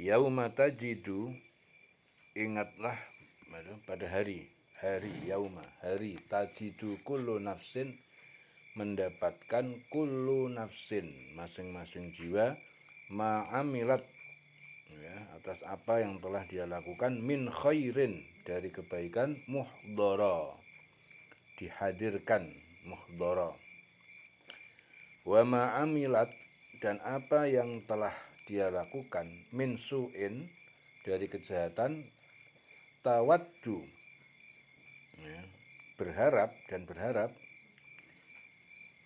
Yauma tajidu, ingatlah pada hari yauma, hari tajidu kullu nafsin, mendapatkan kullu nafsin, masing-masing jiwa, ma'amilat, ya, atas apa yang telah dia lakukan, min khairin, dari kebaikan, muhdara, dihadirkan, muhdara. Wa ma'amilat, dan apa yang telah dia lakukan, min su'in, dari kejahatan, tawaddu, ya, berharap,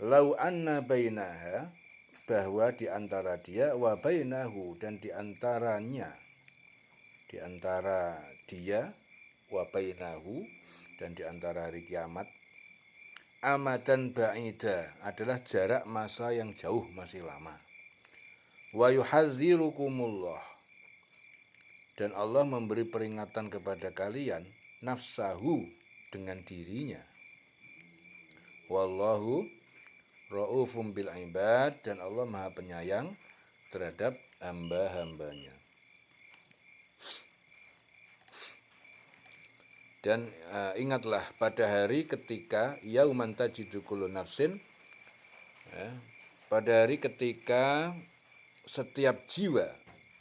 lau anna bainaha, bahwa di antara dia, wa bainahu, dan di antaranya, di antara dia, wa bainahu, dan di antara hari kiamat, amadan ba'ida, adalah jarak masa yang jauh, masih lama. Wa yuhadzirukumullah, dan Allah memberi peringatan kepada kalian, nafsahu, dengan dirinya. Wallahu ra'ufum bil ibad, dan Allah Maha Penyayang terhadap hamba-hambanya. Dan ingatlah pada hari ketika yauman tajidu kullu nafsin, ya, pada hari ketika setiap jiwa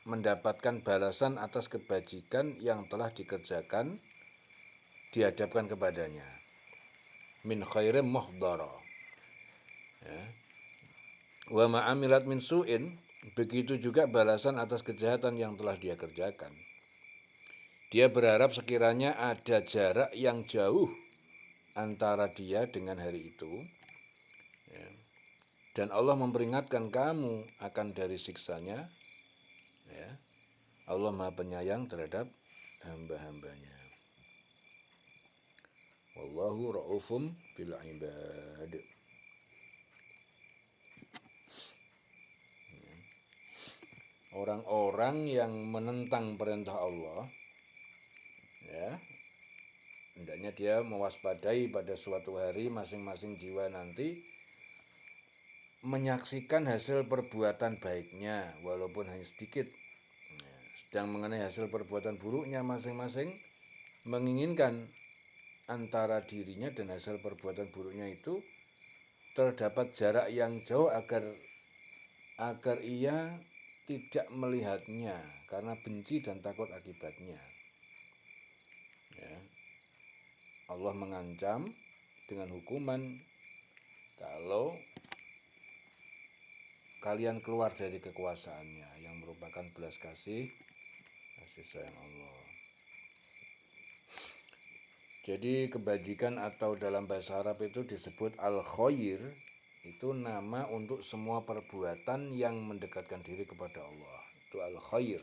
mendapatkan balasan atas kebajikan yang telah dikerjakan, dihadapkan kepadanya, min khairin muhdara, ya. Wa ma'amilat min su'in, begitu juga balasan atas kejahatan yang telah dia kerjakan. Dia berharap sekiranya ada jarak yang jauh antara dia dengan hari itu, ya. Dan Allah memperingatkan kamu akan dari siksanya, ya. Allah Maha Penyayang terhadap hamba-hambanya. Wallahu ra'ufum bil ibad. Orang-orang yang menentang perintah Allah, ya, hendaknya dia mewaspadai pada suatu hari masing-masing jiwa nanti menyaksikan hasil perbuatan baiknya walaupun hanya sedikit. Sedang mengenai hasil perbuatan buruknya masing-masing, menginginkan antara dirinya dan hasil perbuatan buruknya itu terdapat jarak yang jauh agar ia tidak melihatnya karena benci dan takut akibatnya. Ya. Allah mengancam dengan hukuman kalau kalian keluar dari kekuasaannya, yang merupakan belas kasih sayang Allah. Jadi kebajikan atau dalam bahasa Arab itu disebut al-khair, itu nama untuk semua perbuatan yang mendekatkan diri kepada Allah. Itu al-khair,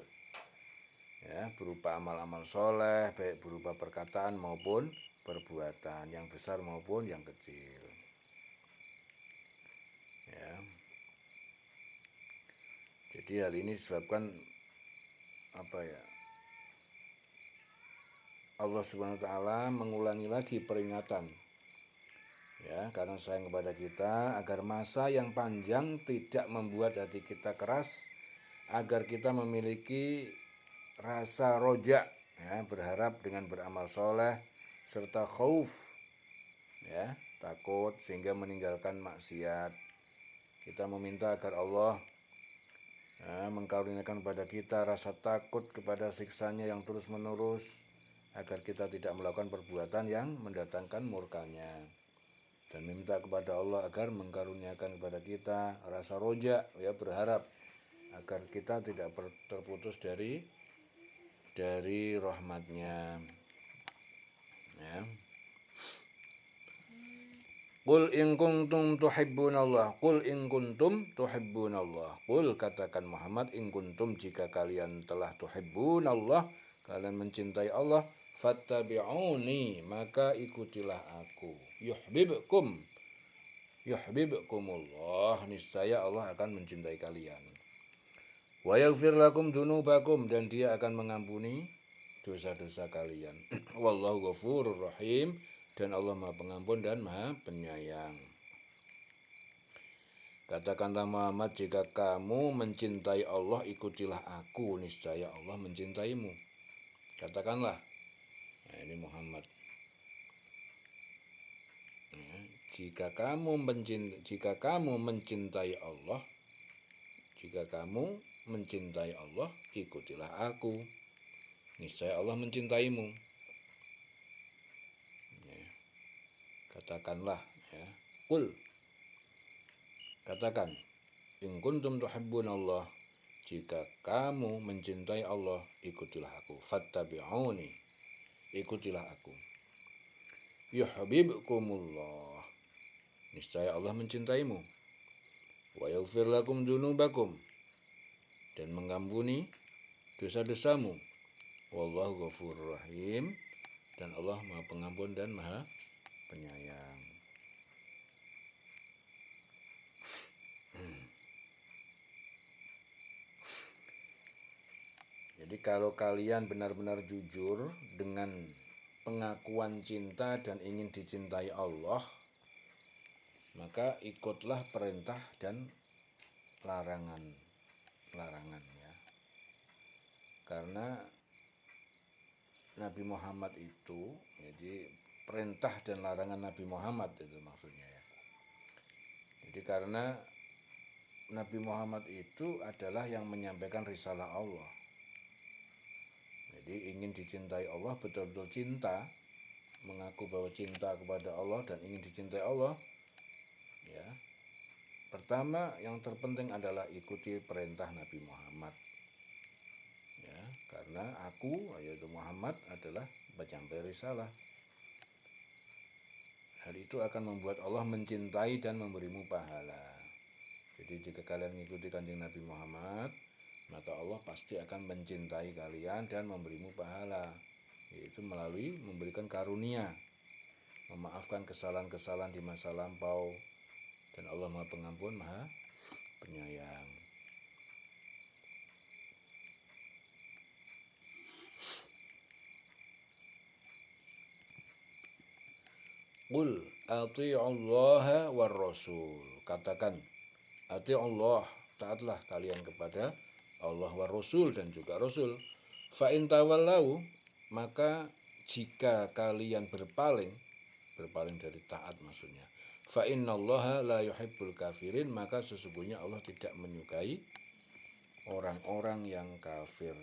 ya, berupa amal-amal soleh, baik berupa perkataan maupun perbuatan, yang besar maupun yang kecil, ya. Jadi hal ini disebabkan Allah Subhanahu wa taala mengulangi lagi peringatan, ya, karena sayang kepada kita, agar masa yang panjang tidak membuat hati kita keras, agar kita memiliki rasa roja, ya, berharap dengan beramal soleh, serta khauf, ya, takut sehingga meninggalkan maksiat. Kita meminta agar Allah, ya, mengkaruniakan kepada kita rasa takut kepada siksanya yang terus menerus, agar kita tidak melakukan perbuatan yang mendatangkan murkanya. Dan meminta kepada Allah agar mengkaruniakan kepada kita rasa roja, ya, berharap agar kita tidak terputus dari rahmatnya, ya. Qul in kuntum tuhibbunallah, qul in kuntum tuhibbunallah. Qul, katakan Muhammad, in kuntum, jika kalian telah tuhibbunallah, kalian mencintai Allah, fattabi'uni, maka ikutilah aku. Yuhibbukumullah, niscaya Allah akan mencintai kalian. Wa yaghfir lakum dzunubakum, dan dia akan mengampuni dosa-dosa kalian. Wallahu ghafurur rahim, dan Allah Maha Pengampun dan Maha Penyayang. Katakanlah Muhammad, jika kamu mencintai Allah, ikutilah aku, niscaya Allah mencintaimu. Katakanlah, nah ini Muhammad. Ya, jika kamu mencintai Allah, ikutilah aku, niscaya Allah mencintaimu. Ya, katakanlah, ya, qul, katakan, in kuntum tuhibbunallah, jika kamu mencintai Allah, ikutilah aku. Fattabi'uni, ikutilah aku. Yuhibbukumullah, niscaya Allah mencintaimu. Wa yaghfir lakum dzunubakum, dan mengampuni dosa-dosamu. Wallahu ghafurur rahim, dan Allah Maha Pengampun dan Maha Penyayang. Jadi kalau kalian benar-benar jujur dengan pengakuan cinta dan ingin dicintai Allah, maka ikutlah perintah dan larangan ya. Karena Nabi Muhammad itu, jadi perintah dan larangan Nabi Muhammad itu maksudnya ya. Jadi karena Nabi Muhammad itu adalah yang menyampaikan risalah Allah. Jadi ingin dicintai Allah, betul-betul cinta, mengaku bahwa cinta kepada Allah dan ingin dicintai Allah, ya. Pertama yang terpenting adalah ikuti perintah Nabi Muhammad. Ya, karena aku, yaitu Muhammad, adalah penyampai risalah. Hal itu akan membuat Allah mencintai dan memberimu pahala. Jadi jika kalian mengikuti kanjeng Nabi Muhammad, maka Allah pasti akan mencintai kalian dan memberimu pahala, yaitu melalui memberikan karunia, memaafkan kesalahan-kesalahan di masa lampau, dan Allah Maha Pengampun, Maha Penyayang. Qul ati'ullaha war rasul, katakan, ati'ullah, taatlah kalian kepada Allah wa Rasul dan juga Rasul. Fa in tawallau, maka jika kalian berpaling dari taat maksudnya. Fa innallaha la yuhibbul kafirin, maka sesungguhnya Allah tidak menyukai orang-orang yang kafir,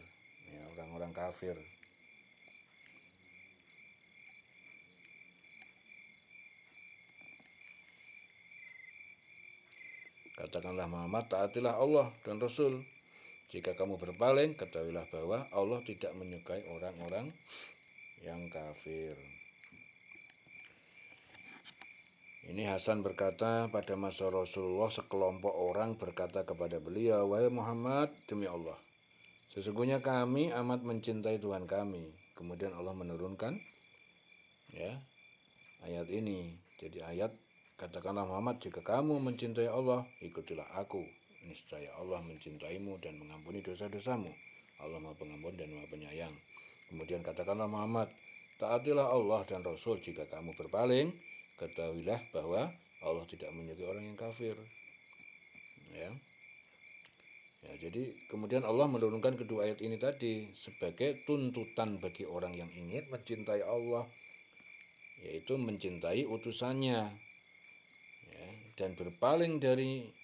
ya, orang-orang kafir. Katakanlah Muhammad, taatilah Allah dan Rasul. Jika kamu berpaling, ketahuilah bahwa Allah tidak menyukai orang-orang yang kafir. Ini Hasan berkata, pada masa Rasulullah sekelompok orang berkata kepada beliau, wahai Muhammad, demi Allah, sesungguhnya kami amat mencintai Tuhan kami. Kemudian Allah menurunkan, ya, ayat ini. Jadi ayat, katakanlah Muhammad, jika kamu mencintai Allah, ikutilah aku, niscaya Allah mencintaimu dan mengampuni dosa-dosamu. Allah Maha Pengampun dan Maha Penyayang. Kemudian katakanlah Muhammad, taatilah Allah dan Rasul. Jika kamu berpaling, ketahuilah bahwa Allah tidak menyukai orang yang kafir. Ya. Ya, jadi kemudian Allah menurunkan kedua ayat ini tadi sebagai tuntutan bagi orang yang ingin mencintai Allah, yaitu mencintai utusannya, ya, dan berpaling dari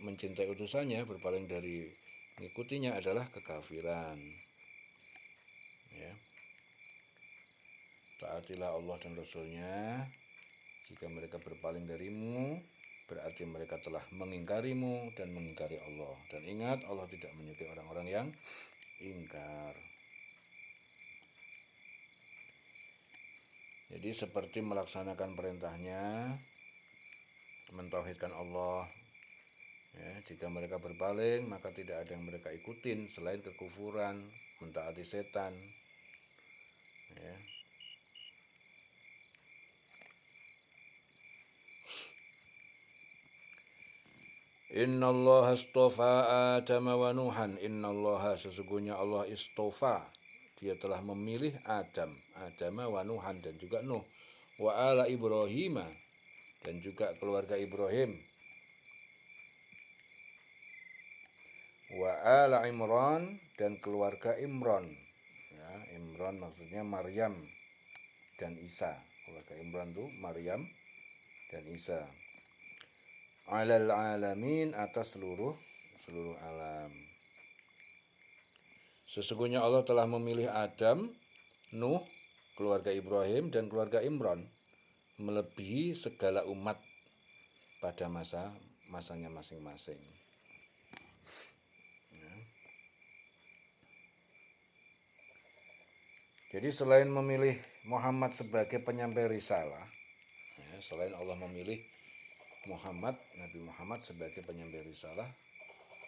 mencintai utusannya, berpaling dari mengikutinya adalah kekafiran. Ya. Taatilah Allah dan Rasulnya. Jika mereka berpaling darimu, berarti mereka telah mengingkarimu dan mengingkari Allah. Dan ingat, Allah tidak menyukai orang-orang yang ingkar. Jadi seperti melaksanakan perintahnya, mentauhidkan Allah. Ya, jika mereka berpaling, maka tidak ada yang mereka ikutin selain kekufuran, mentaati setan. Ya. Innallaha astafa Adam wa Nuhan. Innallaha, sesungguhnya Allah istofa, dia telah memilih Adam wa Nuhan dan juga Nuh, wa ala Ibrahim, dan juga keluarga Ibrahim. Wa ala Imran dan keluarga Imran. Ya, Imran maksudnya Maryam dan Isa. Keluarga Imran itu Maryam dan Isa. Alal alamin, atas seluruh alam. Sesungguhnya Allah telah memilih Adam, Nuh, keluarga Ibrahim dan keluarga Imran melebihi segala umat pada masanya masing-masing. Ya. Jadi selain memilih Muhammad sebagai penyampai risalah, ya, selain Allah memilih Nabi Muhammad sebagai penyampai risalah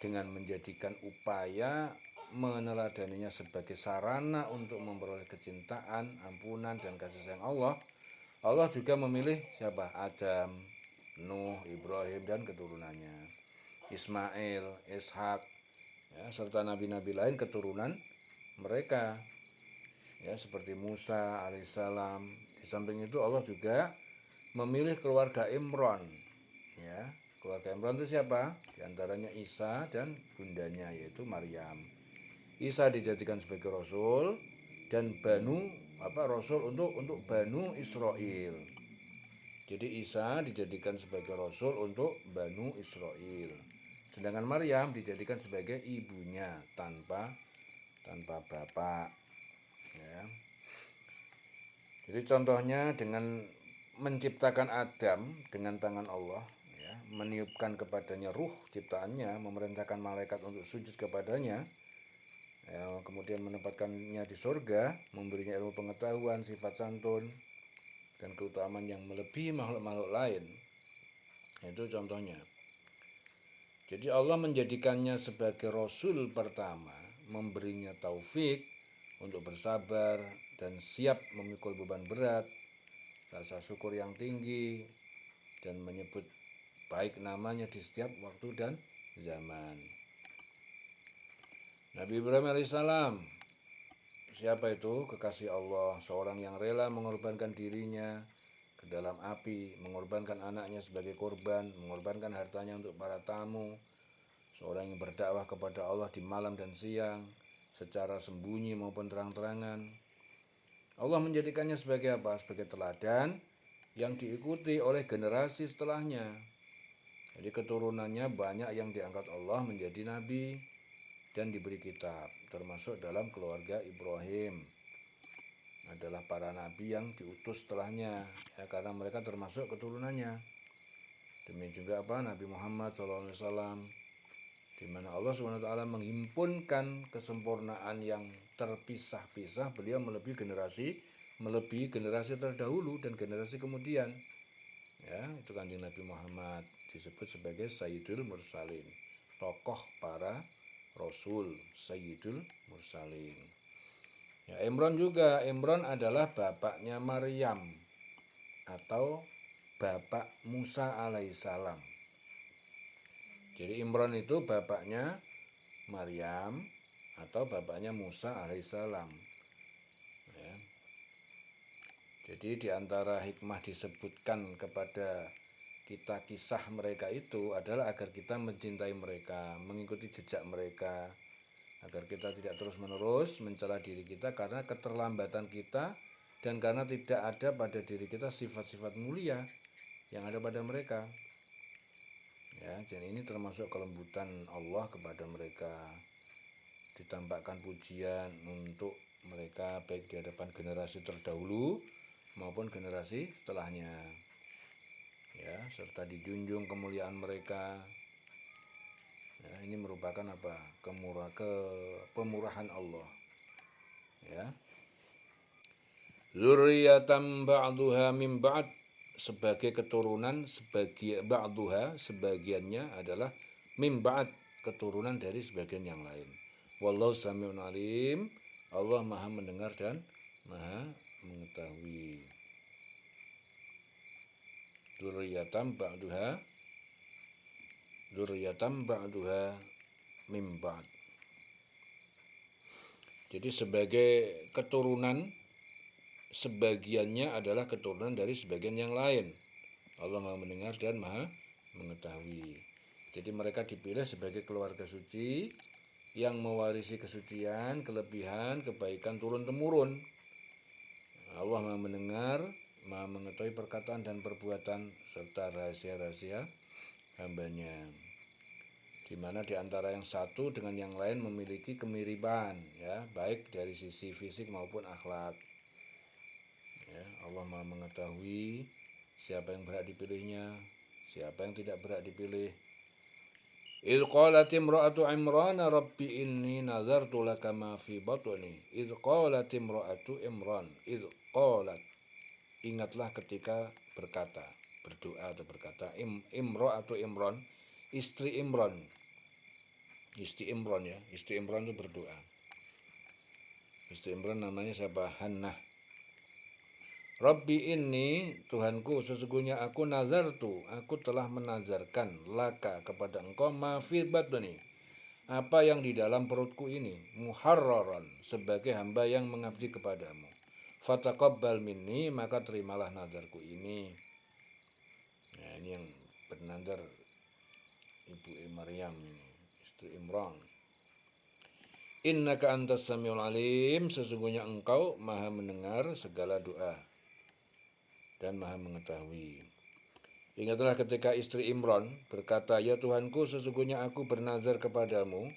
dengan menjadikan upaya meneladaninya sebagai sarana untuk memperoleh kecintaan, ampunan dan kasih sayang Allah. Allah juga memilih siapa? Adam, Nuh, Ibrahim dan keturunannya, Ismail, Ishak, ya, serta nabi-nabi lain keturunan mereka, ya, seperti Musa alaihissalam. Di samping itu Allah juga memilih keluarga Imran, ya. Keluarga Imran itu siapa? Di antaranya Isa dan bundanya yaitu Maryam. Isa dijadikan sebagai rasul dan rasul untuk Banu Israel. Jadi Isa dijadikan sebagai rasul untuk Banu Israel. Sedangkan Maryam dijadikan sebagai ibunya tanpa bapak. Ya. Jadi contohnya dengan menciptakan Adam dengan tangan Allah, ya, meniupkan kepadanya ruh ciptaannya, memerintahkan malaikat untuk sujud kepadanya, ya, kemudian menempatkannya di surga, memberinya ilmu pengetahuan, sifat santun, dan keutamaan yang melebihi makhluk-makhluk lain. Itu contohnya. Jadi Allah menjadikannya sebagai rasul pertama, memberinya taufik untuk bersabar dan siap memikul beban berat, rasa syukur yang tinggi, dan menyebut baik namanya di setiap waktu dan zaman. Nabi Ibrahim alaihissalam, siapa itu? Kekasih Allah, seorang yang rela mengorbankan dirinya ke dalam api, mengorbankan anaknya sebagai korban, mengorbankan hartanya untuk para tamu, seorang yang berdakwah kepada Allah di malam dan siang, secara sembunyi maupun terang-terangan. Allah menjadikannya sebagai apa? Sebagai teladan yang diikuti oleh generasi setelahnya. Jadi keturunannya banyak yang diangkat Allah menjadi nabi dan diberi kitab, termasuk dalam keluarga Ibrahim adalah para nabi yang diutus setelahnya, ya, karena mereka termasuk keturunannya. Demikian juga Nabi Muhammad SAW, di mana Allah SWT menghimpunkan kesempurnaan yang terpisah-pisah. Beliau melebihi generasi terdahulu dan generasi kemudian. Ya, itu Kanjeng Nabi Muhammad disebut sebagai Sayyidul Mursalin, tokoh para rasul, Sayyidul Mursalin. Ya, Imran adalah bapaknya Maryam atau bapak Musa alaihissalam. Jadi Imran itu bapaknya Maryam atau bapaknya Musa alaihissalam. Ya. Jadi di antara hikmah disebutkan kepada kita kisah mereka itu adalah agar kita mencintai mereka, mengikuti jejak mereka, agar kita tidak terus-menerus mencela diri kita karena keterlambatan kita dan karena tidak ada pada diri kita sifat-sifat mulia yang ada pada mereka. Ya, jadi ini termasuk kelembutan Allah kepada mereka. Ditampakkan pujian untuk mereka baik di hadapan generasi terdahulu maupun generasi setelahnya. Ya, serta dijunjung kemuliaan mereka. Ya, ini merupakan apa? Pemurahan Allah. Ya. Zurriyatan ba'duha min ba'd, sebagai keturunan sebagiannya adalah min ba'd, keturunan dari sebagian yang lain. Wallahu sami'un alim, Allah Maha mendengar dan Maha mengetahui. Zurriyatan ba'duha min ba'd. Jadi sebagai keturunan, sebagiannya adalah keturunan dari sebagian yang lain. Allah Maha mendengar dan Maha mengetahui. Jadi mereka dipilih sebagai keluarga suci yang mewarisi kesucian, kelebihan, kebaikan turun-temurun. Allah Maha mendengar, Maha mengetahui perkataan dan perbuatan serta rahasia-rahasia hambanya. Di mana di antara yang satu dengan yang lain memiliki kemiripan, ya, baik dari sisi fisik maupun akhlak. Ya, Allah Maha mengetahui siapa yang berhak dipilihnya, siapa yang tidak berhak dipilih. Idh qalat imra'atu Imran rabbi inni nazartu laka ma fi batni. Idh qalat imra'atu Imran. Idh qalat. Ingatlah ketika berkata, berdoa atau berkata, imra'atu Imran, istri Imran. Istri Imran ya, istri Imran itu berdoa. Istri Imran namanya siapa? Hannah. Rabbi inni, Tuhanku, sesungguhnya aku nazartu, aku telah menazarkan laka kepada engkau ma fi batni, apa yang di dalam perutku ini, muharraran, sebagai hamba yang mengabdi kepadamu. Fataqabbal minni, maka terimalah nazarku ini. Nah, ini yang bernazar Ibu Maryam ini, istri Imran. Innaka antas samiul alim, sesungguhnya engkau maha mendengar segala doa dan maha mengetahui. Ingatlah ketika istri Imran berkata, ya Tuhanku, sesungguhnya aku bernazar kepadamu.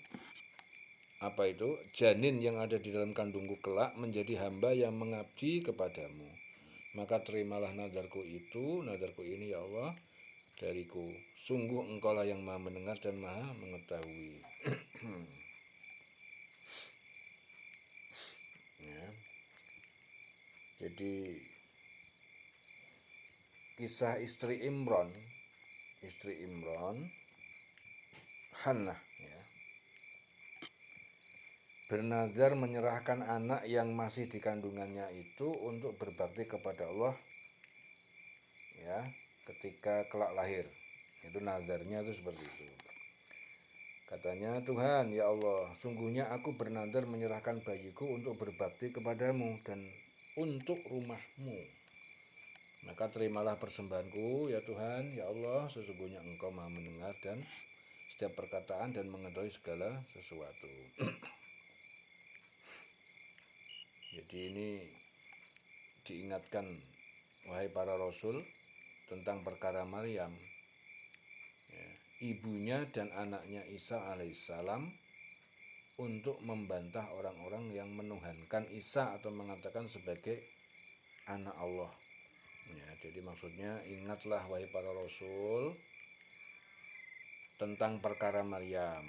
Apa itu? Janin yang ada di dalam kandungku kelak menjadi hamba yang mengabdi kepadamu. Maka terimalah nazarku itu, nazarku ini ya Allah, dariku. Sungguh engkaulah yang maha mendengar dan maha mengetahui. Ya. Jadi kisah istri Imran, Hannah, ya, bernazar menyerahkan anak yang masih di kandungannya itu untuk berbakti kepada Allah, ya, ketika kelak lahir. Itu nazarnya itu seperti itu. Katanya, Tuhan, ya Allah, sungguhnya aku bernazar menyerahkan bayiku untuk berbakti kepadamu dan untuk rumahmu. Maka terimalah persembahanku, ya Tuhan, ya Allah, sesungguhnya engkau maha mendengar dan setiap perkataan dan mengetahui segala sesuatu. Jadi ini diingatkan, wahai para rasul, tentang perkara Maryam, ya, ibunya dan anaknya Isa alaihissalam, untuk membantah orang-orang yang menuhankan Isa atau mengatakan sebagai anak Allah. Ya, jadi maksudnya ingatlah wahai para rasul tentang perkara Maryam,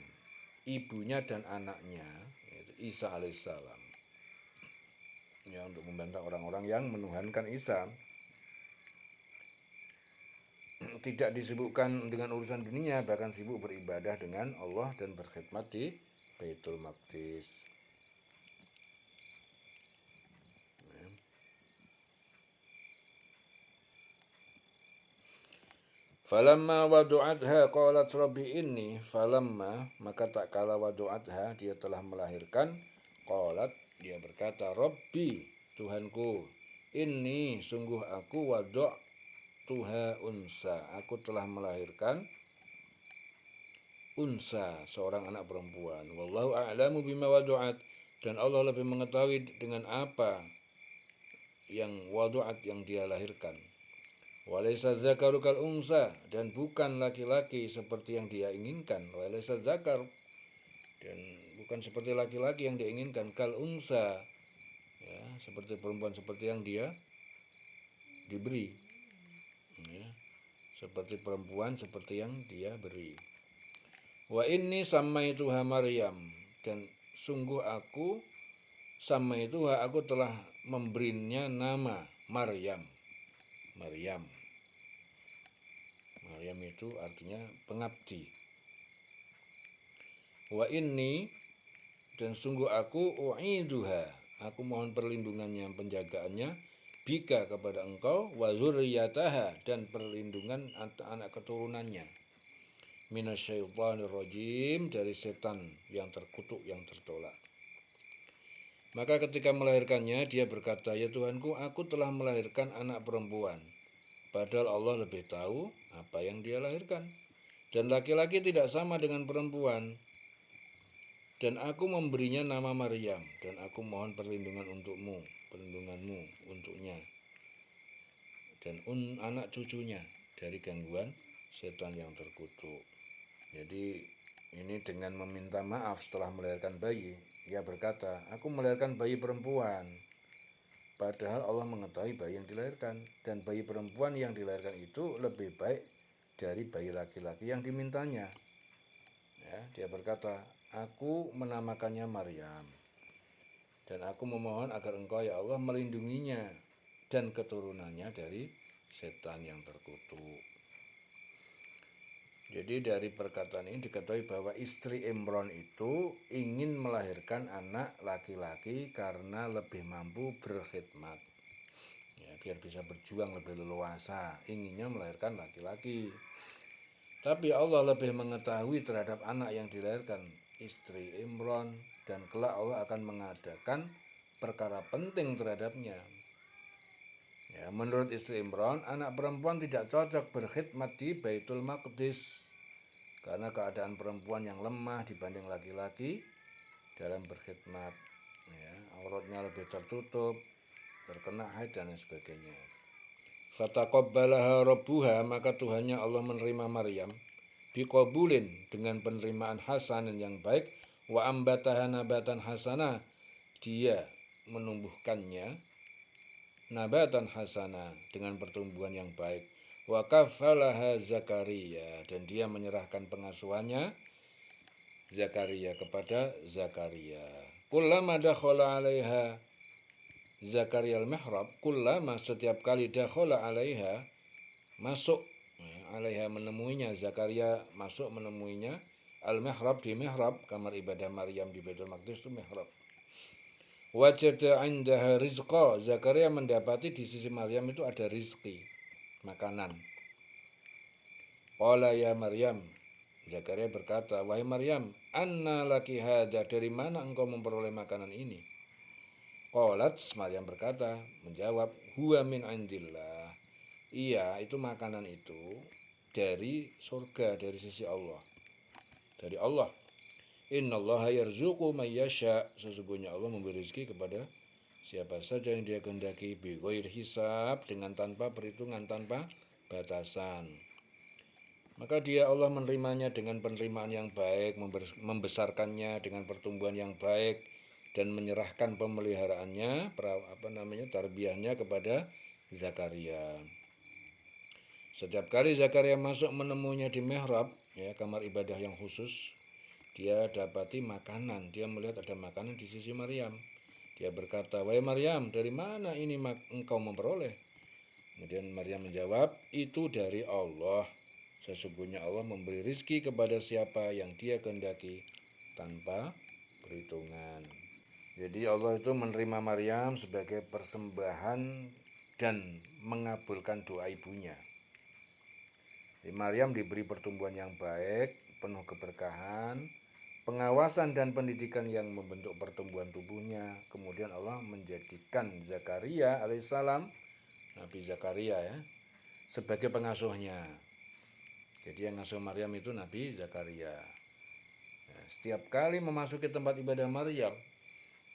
ibunya dan anaknya, yaitu Isa alaihissalam. Ya, untuk membantah orang-orang yang menuhankan Isa. Tidak disibukkan dengan urusan dunia, bahkan sibuk beribadah dengan Allah dan berkhidmat di Baitul Maqdis. Falamma wadu'atha qalat rabbi inni, falamma, maka tak kala wadu'atha, dia telah melahirkan, qalat, dia berkata, Rabbi, Tuhanku, inni, sungguh aku wadu'tuha unsa, aku telah melahirkan unsa, seorang anak perempuan. Wallahu a'lamu bima wadu'at, dan Allah lebih mengetahui dengan apa yang wadu'at, yang dia lahirkan. Walaysa zakaru kal unsa, dan bukan laki-laki seperti yang dia inginkan. Walaysa zakar, dan bukan seperti laki-laki yang dia inginkan. Kal unsa, ya, seperti perempuan seperti yang dia diberi. Ya, seperti perempuan seperti yang dia beri. Wa inni samaituha Maryam, dan sungguh aku samaituha, aku telah memberinya nama Maryam. Maryam itu artinya pengabdi. Wa inni, dan sungguh aku u'iduha, aku mohon perlindungannya, penjagaannya, bika kepada engkau, wa zurriyataha, dan perlindungan anak keturunannya, minasyaitonir rajim, dari setan yang terkutuk, yang tertolak. Maka ketika melahirkannya dia berkata, ya Tuhanku, aku telah melahirkan anak perempuan. Padahal Allah lebih tahu apa yang dia lahirkan. Dan laki-laki tidak sama dengan perempuan. Dan aku memberinya nama Maryam. Dan aku mohon perlindunganmu untuknya. Dan anak cucunya dari gangguan setan yang terkutuk. Jadi ini dengan meminta maaf setelah melahirkan bayi. Ia berkata, aku melahirkan bayi perempuan. Padahal Allah mengetahui bayi yang dilahirkan. Dan bayi perempuan yang dilahirkan itu lebih baik dari bayi laki-laki yang dimintanya. Ya, dia berkata, aku menamakannya Maryam. Dan aku memohon agar engkau ya Allah melindunginya dan keturunannya dari setan yang terkutuk. Jadi dari perkataan ini diketahui bahwa istri Imron itu ingin melahirkan anak laki-laki karena lebih mampu berkhidmat. Ya, biar bisa berjuang lebih leluasa, inginnya melahirkan laki-laki. Tapi Allah lebih mengetahui terhadap anak yang dilahirkan istri Imron dan kelak Allah akan mengadakan perkara penting terhadapnya. Ya, menurut istri Imron, anak perempuan tidak cocok berkhidmat di Baitul Maqdis karena keadaan perempuan yang lemah dibanding laki-laki dalam berkhidmat. Ya, auratnya lebih tertutup, terkena haid dan sebagainya. Fataqabbalaha rabbuha, maka Tuhannya Allah menerima Maryam biqabulin dengan penerimaan hasan yang baik, wa ambataha nabatan hasana, dia menumbuhkannya nabatan hasana dengan pertumbuhan yang baik, wa kafalaha Zakaria, dan dia menyerahkan pengasuhannya Zakaria kepada Zakaria. Kullama dakhala 'alaiha Zakaria al-mihrab, kullama setiap kali dakhala 'alaiha masuk, alaiha menemuinya, Zakaria masuk menemuinya, al-mihrab di mihrab, kamar ibadah Maryam di Baitul Maqdis itu mihrab. Wajada 'indaha rizqa, Zakaria mendapati di sisi Maryam itu ada rizki, makanan. Qala ya Maryam, Zakaria berkata, wahai Maryam, anna laki hadza, dari mana engkau memperoleh makanan ini? Qalat, Maryam berkata, menjawab, huwa min indillah. Iya, itu makanan itu dari surga, dari sisi Allah. Dari Allah. Innallaha yarzuqu may yasha, sesungguhnya Allah memberi rezeki kepada siapa saja yang dia kehendaki, bighairi hisab, dengan tanpa perhitungan, tanpa batasan. Maka dia Allah menerimanya dengan penerimaan yang baik, membesarkannya dengan pertumbuhan yang baik, dan menyerahkan pemeliharaannya, tarbiyahnya kepada Zakaria. Setiap kali Zakaria masuk menemuinya di mihrab, ya, kamar ibadah yang khusus, dia dapati makanan. Dia melihat ada makanan di sisi Maryam. Dia berkata, wahai Maryam, dari mana ini engkau memperoleh? Kemudian Maryam menjawab, itu dari Allah. Sesungguhnya Allah memberi rizki kepada siapa yang dia kehendaki tanpa perhitungan. Jadi Allah itu menerima Maryam sebagai persembahan dan mengabulkan doa ibunya. Maryam diberi pertumbuhan yang baik, penuh keberkahan, pengawasan dan pendidikan yang membentuk pertumbuhan tubuhnya. Kemudian Allah menjadikan Zakaria alaihissalam, Nabi Zakaria ya, sebagai pengasuhnya. Jadi yang ngasuh Maryam itu Nabi Zakaria. Nah, setiap kali memasuki tempat ibadah Maryam,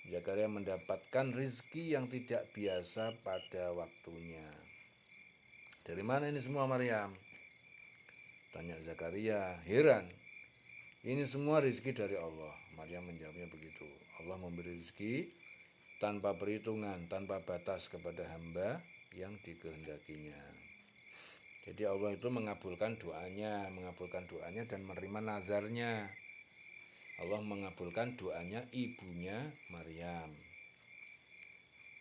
Zakaria mendapatkan rizki yang tidak biasa pada waktunya. Dari mana ini semua Maryam? Tanya Zakaria, heran. Ini semua rizki dari Allah. Maryam menjawabnya begitu. Allah memberi rizki tanpa perhitungan, tanpa batas kepada hamba yang dikehendakinya. Jadi Allah itu mengabulkan doanya dan menerima nazarnya. Allah mengabulkan doanya ibunya Maryam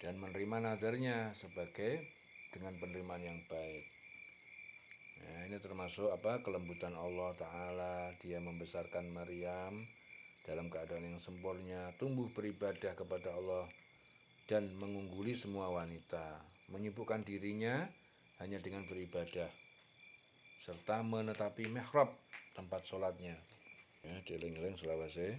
dan menerima nazarnya sebagai dengan penerimaan yang baik. Nah, ini termasuk kelembutan Allah Ta'ala. Dia membesarkan Maryam dalam keadaan yang sempurna, tumbuh beribadah kepada Allah dan mengungguli semua wanita, menyibukkan dirinya hanya dengan beribadah serta menetapi mihrab tempat sholatnya. Ya, dieling-eling selawase.